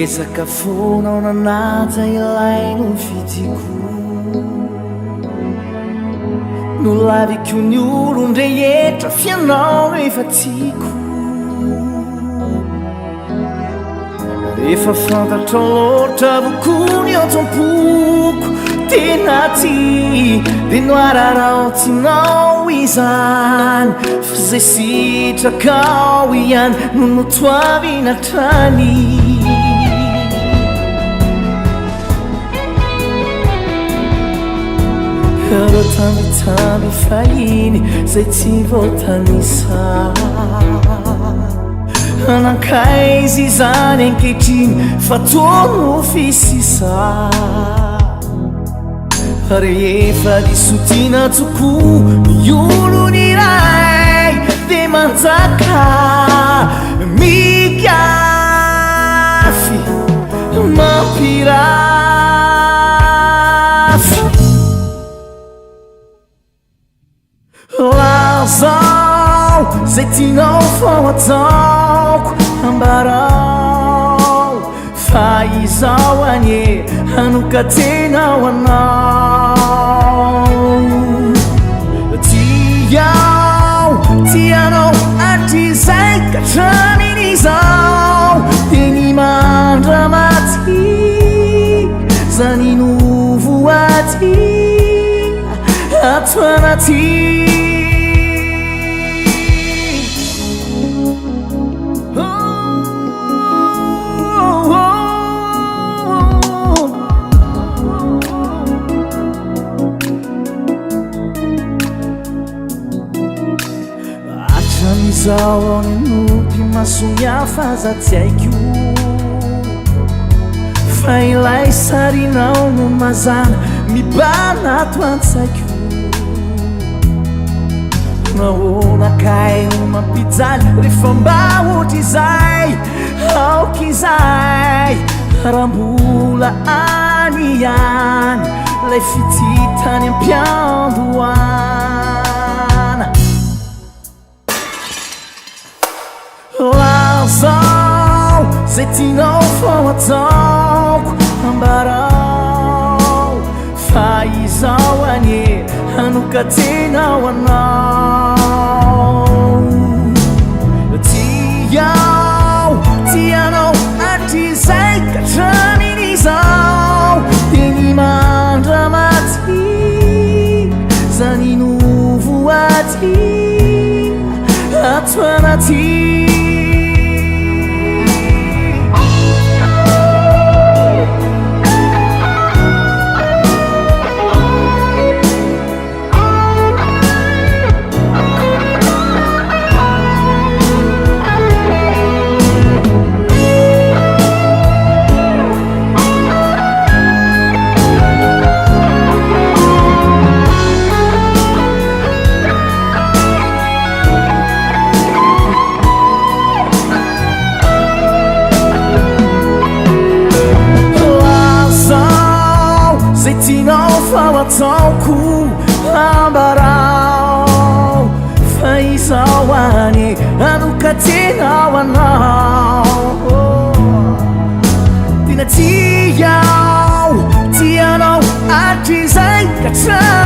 Ezaka foana nanata ilay no fitiko no laviko ny olon-drehetra fianao rehefa tiako rehefa fantatrao loatra vokony ao tampoko tena ty de noararao tinao izany fa zay sitrakao ihany no notoavina trany Karo tambitamby fahiny zay tsy voatanisa anankaizy zany ankehitriny fa tono fisisa rehefa disotina tokoa ny olony iray de manjaka mikafy mampirafy lazao zay tianao fao ataoko ambarao fa izao anie hanokatenao anao tianao atrizay katramin'izao de ny mandramaty zany novo aty ato anaty Zao aninopy masony hafaza tsy haiko fa ilay sarinao no mazana mibana ato an-tsaiko nahoanakay no mampijaly rehefa mba ohatra izay aoka izay raha mbola any ihany lay fititany ampiandohana lazao zay tianao fao ataoko ambarao fa izao anie hanokatenao anao tianao atrizay katramin'izao de ny mandramaty zany novo aty ato anaty fao ataoko ambarao fa izao anie hanokatenao anao tena tianao atrizay katrana